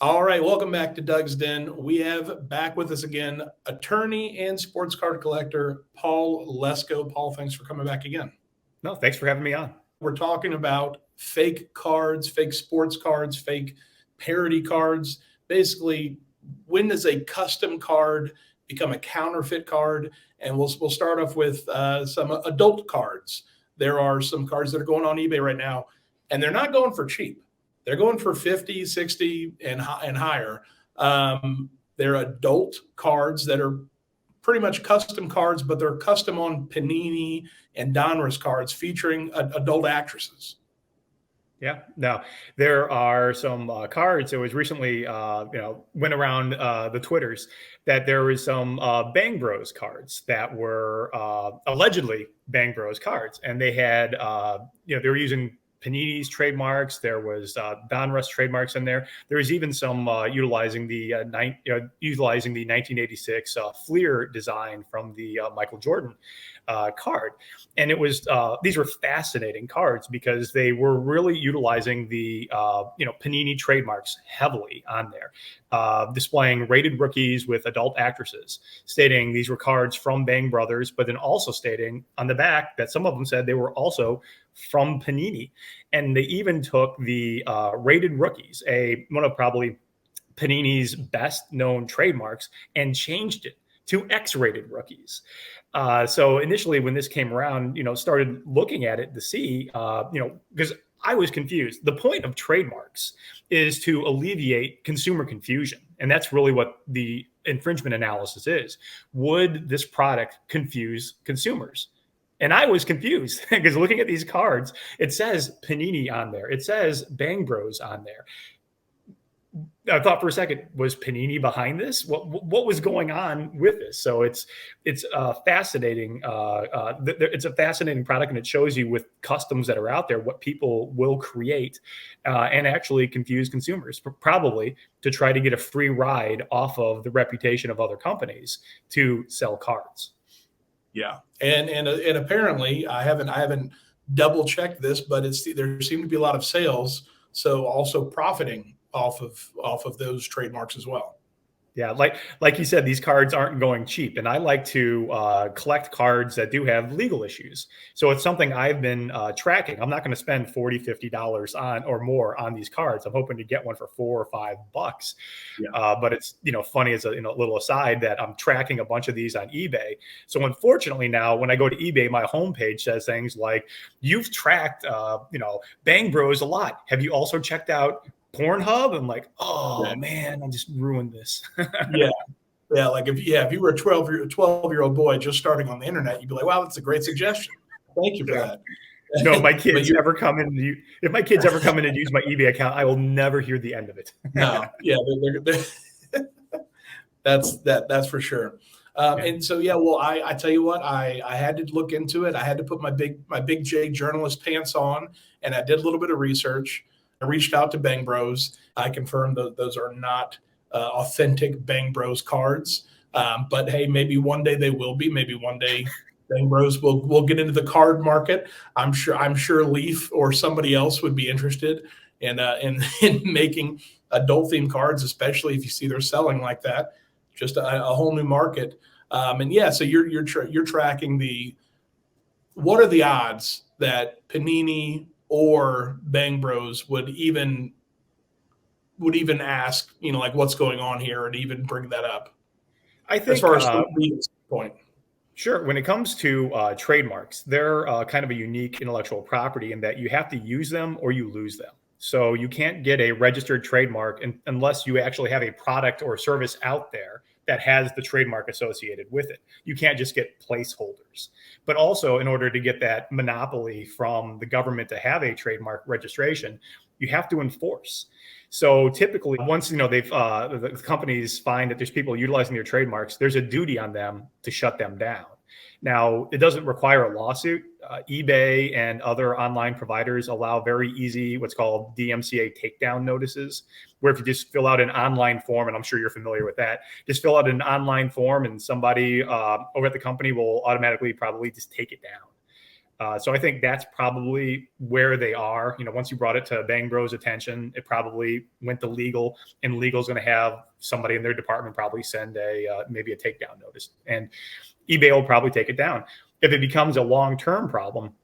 All right, welcome back to Doug's Den. We have back with us again attorney and sports card collector Paul Lesko. Paul, thanks for coming back again. No, thanks for having me on. We're talking about fake cards, fake sports cards, fake parody cards. Basically, when does a custom card become a counterfeit card? And we'll start off with some adult cards. There are some cards that are going on eBay right now, and they're not going for cheap. They're going for 50, 60, and higher. They're adult cards that are pretty much custom cards, but they're custom on Panini and Donruss cards featuring adult actresses. Yeah. Now, there are some cards. It was recently, went around the Twitters that there was some Bang Bros cards that were allegedly Bang Bros cards. And they had, they were using Panini's trademarks. There was Donruss trademarks in there. There was even some utilizing the 1986 Fleer design from the Michael Jordan card. And it was these were fascinating cards because they were really utilizing the Panini trademarks heavily on there, displaying rated rookies with adult actresses, stating these were cards from Bang Brothers, but then also stating on the back that some of them said they were also from Panini. And they even took the rated rookies, one of probably Panini's best known trademarks, and changed it to X-rated rookies. So initially when this came around, started looking at it to see, because I was confused. The point of trademarks is to alleviate consumer confusion. And that's really what the infringement analysis is. Would this product confuse consumers? And I was confused because looking at these cards, it says Panini on there. It says Bang Bros on there. I thought for a second, was Panini behind this? What was going on with this? So it's fascinating. It's a fascinating product, and it shows you with customs that are out there what people will create and actually confuse consumers, probably to try to get a free ride off of the reputation of other companies to sell cards. Yeah, and apparently I haven't double checked this, but there seem to be a lot of sales, so also profiting off of those trademarks as well. Yeah, like you said, these cards aren't going cheap, and I like to collect cards that do have legal issues. So it's something I've been tracking. I'm not going to spend $40, $50 on or more on these cards. I'm hoping to get one for $4 or $5. Yeah. But it's funny as a little aside that I'm tracking a bunch of these on eBay. So unfortunately now, when I go to eBay, my homepage says things like, "You've tracked Bang Bros a lot. Have you also checked out Pornhub?" I'm like, oh man, I just ruined this. Yeah. Like if you were a 12-year-old boy just starting on the internet, you'd be like, wow, that's a great suggestion. Thank you for that. No, my kids ever come in. If my kids ever come in and use my eBay account, I will never hear the end of it. No, yeah, that's for sure. And so, well, I tell you what, I had to look into it. I had to put my big J journalist pants on, and I did a little bit of research. I reached out to Bang Bros. I confirmed that those are not authentic Bang Bros cards. But hey, maybe one day they will be. Maybe one day Bang Bros will get into the card market. I'm sure Leaf or somebody else would be interested in making adult themed cards, especially if you see they're selling like that. Just a whole new market. So you're tracking what are the odds that Panini or Bang Bros would even ask, like what's going on here, and even bring that up? I think as far as the point. Sure. When it comes to trademarks, they're kind of a unique intellectual property in that you have to use them or you lose them. So you can't get a registered trademark unless you actually have a product or service out there that has the trademark associated with it. You can't just get placeholders. But also, in order to get that monopoly from the government to have a trademark registration, you have to enforce. So typically, once the companies find that there's people utilizing their trademarks, there's a duty on them to shut them down. Now, it doesn't require a lawsuit. eBay and other online providers allow very easy what's called DMCA takedown notices, where if you just fill out an online form, and I'm sure you're familiar with that, just fill out an online form and somebody over at the company will automatically probably just take it down. So I think that's probably where they are. Once you brought it to Bang Bros' attention, it probably went to legal, and legal's going to have somebody in their department probably send maybe a takedown notice, and eBay will probably take it down. If it becomes a long-term problem,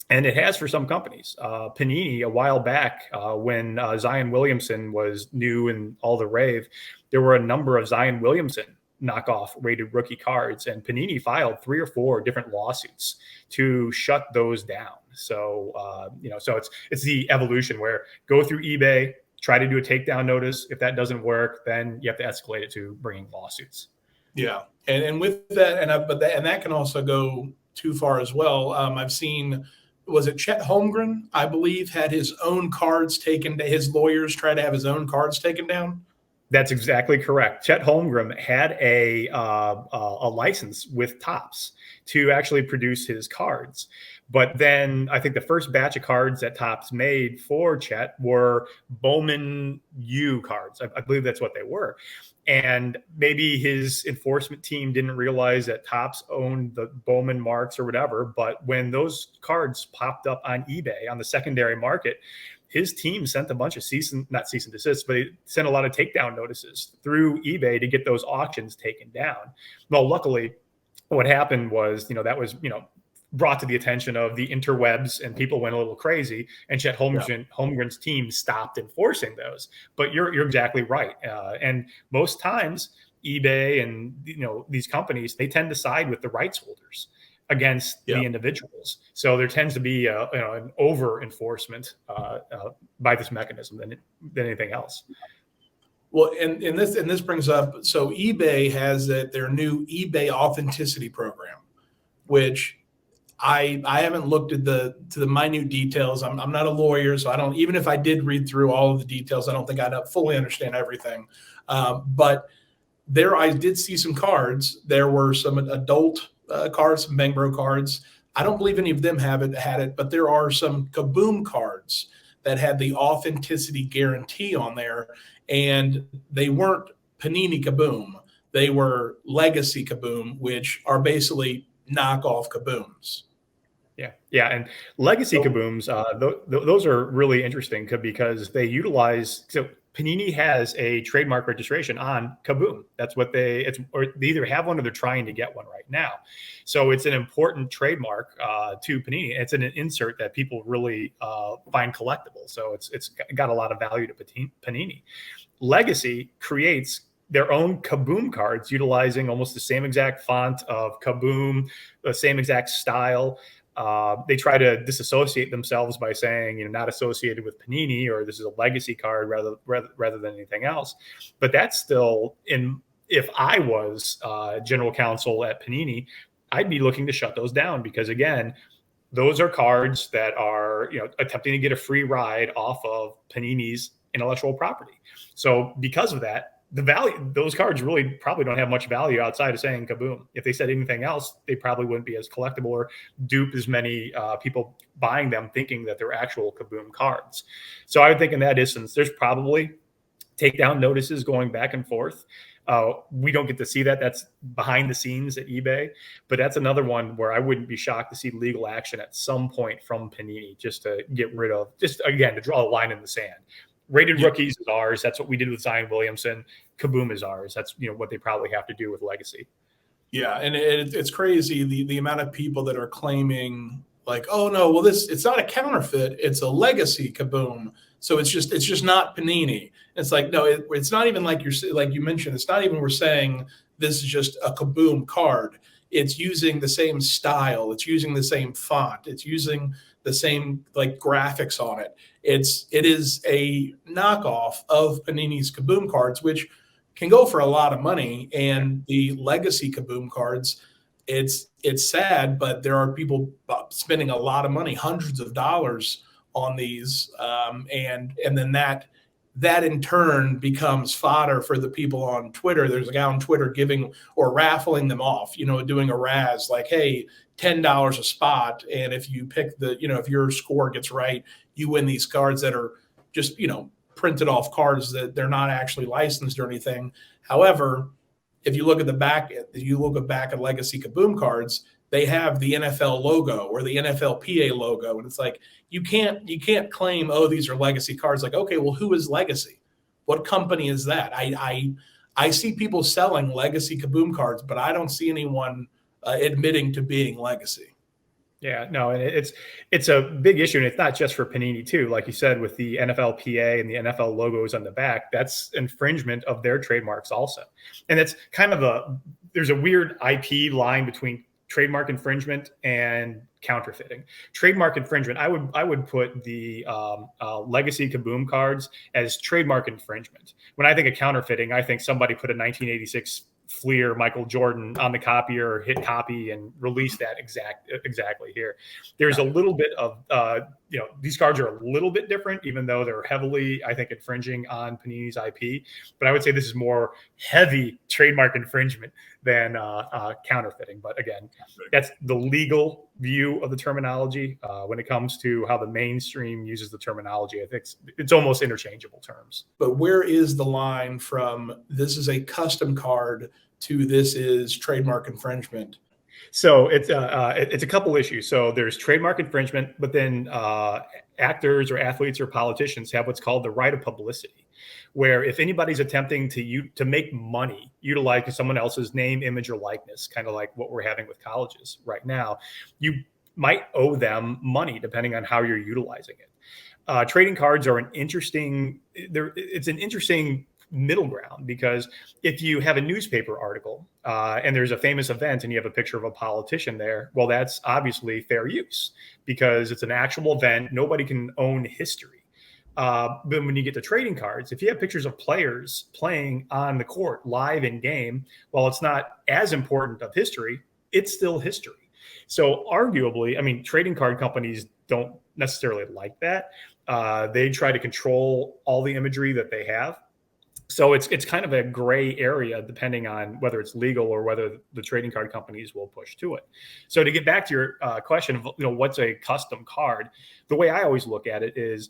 and it has for some companies. Panini, a while back, when Zion Williamson was new and all the rave, there were a number of Zion Williamson knockoff rated rookie cards, and Panini filed 3 or 4 different lawsuits to shut those down. So, so it's the evolution where go through eBay, try to do a takedown notice. If that doesn't work, then you have to escalate it to bringing lawsuits. Yeah, and with that, and that can also go too far as well. I've seen. Was it Chet Holmgren, I believe, had his own cards taken, his lawyers try to have his own cards taken down? That's exactly correct. Chet Holmgren had a license with Topps to actually produce his cards. But then I think the first batch of cards that Topps made for Chet were Bowman U cards. I believe that's what they were. And maybe his enforcement team didn't realize that Topps owned the Bowman marks or whatever. But when those cards popped up on eBay on the secondary market, his team sent a bunch of not cease and desist, but he sent a lot of takedown notices through eBay to get those auctions taken down. Well, luckily, what happened was, that was, brought to the attention of the interwebs, and people went a little crazy, and Chet Holmgren's team stopped enforcing those. But you're exactly right. And most times eBay and, these companies, they tend to side with the rights holders against the individuals. So there tends to be an over enforcement by this mechanism than anything else. Well, and this brings up, so eBay has their new eBay authenticity program, which I haven't looked at to the minute details. I'm not a lawyer, so I don't, even if I did read through all of the details, I don't think I'd fully understand everything. But I did see some cards. There were some adult cards, some Bang Bro cards. I don't believe any of them had it, but there are some Kaboom cards that had the authenticity guarantee on there, and they weren't Panini Kaboom. They were Legacy Kaboom, which are basically knockoff Kabooms. Yeah, and Legacy Kabooms, those are really interesting because they utilize. So Panini has a trademark registration on Kaboom. That's what they either have one or they're trying to get one right now. So it's an important trademark to Panini. It's an insert that people really find collectible. So it's got a lot of value to Panini. Legacy creates their own Kaboom cards utilizing almost the same exact font of Kaboom, the same exact style. They try to disassociate themselves by saying, not associated with Panini, or this is a legacy card rather than anything else. But that's still if I was general counsel at Panini, I'd be looking to shut those down because, again, those are cards that are, attempting to get a free ride off of Panini's intellectual property. So because of that, the value, those cards really probably don't have much value outside of saying Kaboom. If they said anything else, they probably wouldn't be as collectible or dupe as many people buying them thinking that they're actual Kaboom cards. So I would think in that instance, there's probably takedown notices going back and forth. We don't get to see that. That's behind the scenes at eBay. But that's another one where I wouldn't be shocked to see legal action at some point from Panini just to get rid of, to draw a line in the sand. Rated rookies is ours. That's what we did with Zion Williamson. Kaboom is ours. That's what they probably have to do with Legacy. Yeah, and it's crazy the amount of people that are claiming like, oh no, well it's not a counterfeit, it's a Legacy Kaboom. So it's just not Panini. It's like no, it's not even like you mentioned. It's not even we're saying this is just a Kaboom card. It's using the same style. It's using the same font. It's using the same graphics on it. It is a knockoff of Panini's Kaboom cards, which can go for a lot of money. And the Legacy Kaboom cards, it's sad, but there are people spending a lot of money, hundreds of dollars on these, and then that in turn becomes fodder for the people on Twitter. There's a guy on Twitter giving or raffling them off, doing a razz like, hey, $10 a spot. And if you pick if your score gets right, you win these cards that are just, printed off cards that they're not actually licensed or anything. However, if you look at the back, at Legacy Kaboom cards, they have the NFL logo or the NFLPA logo, and it's like you can't claim, oh, these are legacy cards. Like, okay, well, who is Legacy? What company is that? I see people selling legacy Kaboom cards, but I don't see anyone admitting to being Legacy. Yeah, no, and it's a big issue, and it's not just for Panini too. Like you said, with the NFLPA and the NFL logos on the back, that's infringement of their trademarks also. And it's kind of there's a weird IP line between trademark infringement and counterfeiting. Trademark infringement, I would put the legacy Kaboom cards as trademark infringement. When I think of counterfeiting, I think somebody put a 1986 Fleer Michael Jordan on the copier, hit copy, and release that exactly here. There's a little bit of these cards are a little bit different, even though they're heavily, I think, infringing on Panini's IP. But I would say this is more heavy trademark infringement than counterfeiting. But again, that's the legal view of the terminology. When it comes to how the mainstream uses the terminology, I think it's almost interchangeable terms. But where is the line from this is a custom card to this is trademark infringement? So it's a couple issues. So there's trademark infringement, but then actors or athletes or politicians have what's called the right of publicity, where if anybody's attempting to make money utilizing someone else's name, image, or likeness, kind of like what we're having with colleges right now, you might owe them money depending on how you're utilizing it. Trading cards are it's an interesting middle ground, because if you have a newspaper article and there's a famous event and you have a picture of a politician there, well, that's obviously fair use because it's an actual event. Nobody can own history. But when you get to trading cards, if you have pictures of players playing on the court live in game, while it's not as important of history, it's still history. So arguably, I mean, trading card companies don't necessarily like that. They try to control all the imagery that they have. So it's kind of a gray area depending on whether it's legal or whether the trading card companies will push to it. So to get back to your question of what's a custom card, the way I always look at it is,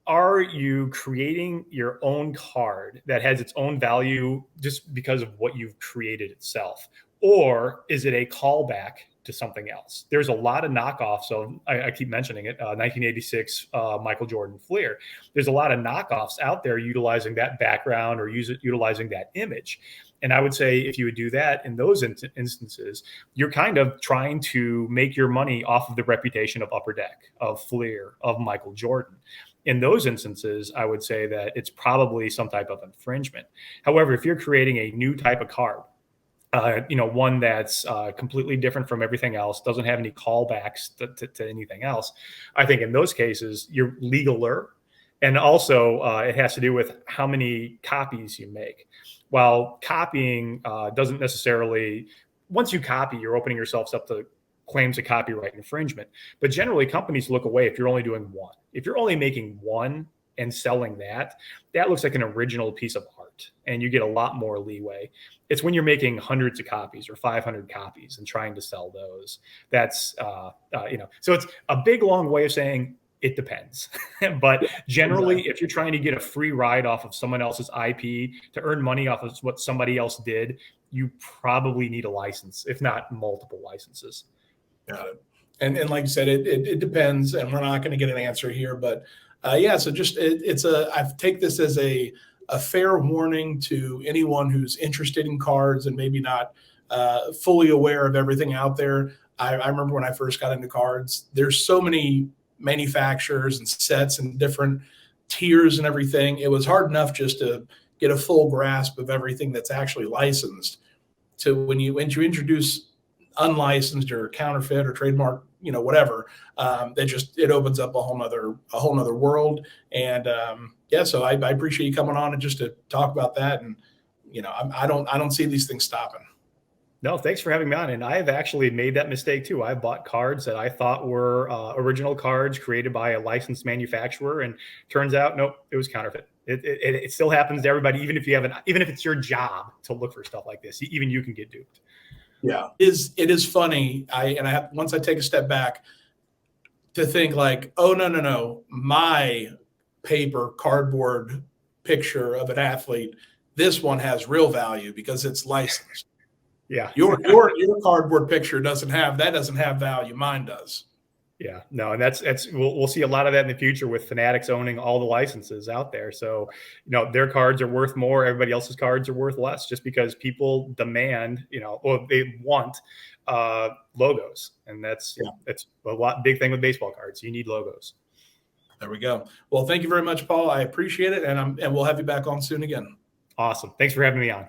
are you creating your own card that has its own value just because of what you've created itself? Or is it a callback to something else? There's a lot of knockoffs. So I keep mentioning it, 1986 Michael Jordan Fleer. There's a lot of knockoffs out there utilizing that background or utilizing that image. And I would say if you would do that in those instances, you're kind of trying to make your money off of the reputation of Upper Deck, of Fleer, of Michael Jordan. In those instances, I would say that it's probably some type of infringement. However, if you're creating a new type of card, one that's completely different from everything else, doesn't have any callbacks to anything else, I think in those cases, you're legaler. And also, it has to do with how many copies you make. While copying doesn't necessarily, once you copy, you're opening yourselves up to claims of copyright infringement. But generally, companies look away if you're only doing one. If you're only making one and selling that looks like an original piece of art, and you get a lot more leeway. It's when you're making hundreds of copies or 500 copies and trying to sell those. That's, so it's a big, long way of saying it depends. But generally, if you're trying to get a free ride off of someone else's IP to earn money off of what somebody else did, you probably need a license, if not multiple licenses. Got it. And like you said, it depends, and we're not going to get an answer here, but so just I take this as a fair warning to anyone who's interested in cards and maybe not fully aware of everything out there. I remember when I first got into cards, there's so many manufacturers and sets and different tiers and everything. It was hard enough just to get a full grasp of everything that's actually licensed. To when you introduce unlicensed or counterfeit or trademark, whatever, it opens up a whole nother world. And so I appreciate you coming on and just to talk about that. And I don't see these things stopping. No, thanks for having me on. And I've actually made that mistake too. I bought cards that I thought were original cards created by a licensed manufacturer, and turns out, nope, it was counterfeit. It still happens to everybody, even if it's your job to look for stuff like this, even you can get duped. Yeah, it is funny. Once I take a step back to think like, oh no, my paper cardboard picture of an athlete, this one has real value because it's licensed. Yeah. Your cardboard picture doesn't have value. Mine does. Yeah, no, and that's we'll see a lot of that in the future with Fanatics owning all the licenses out there. So, their cards are worth more. Everybody else's cards are worth less, just because people demand, or they want logos, and that's a big thing with baseball cards. You need logos. There we go. Well, thank you very much, Paul. I appreciate it, and we'll have you back on soon again. Awesome. Thanks for having me on.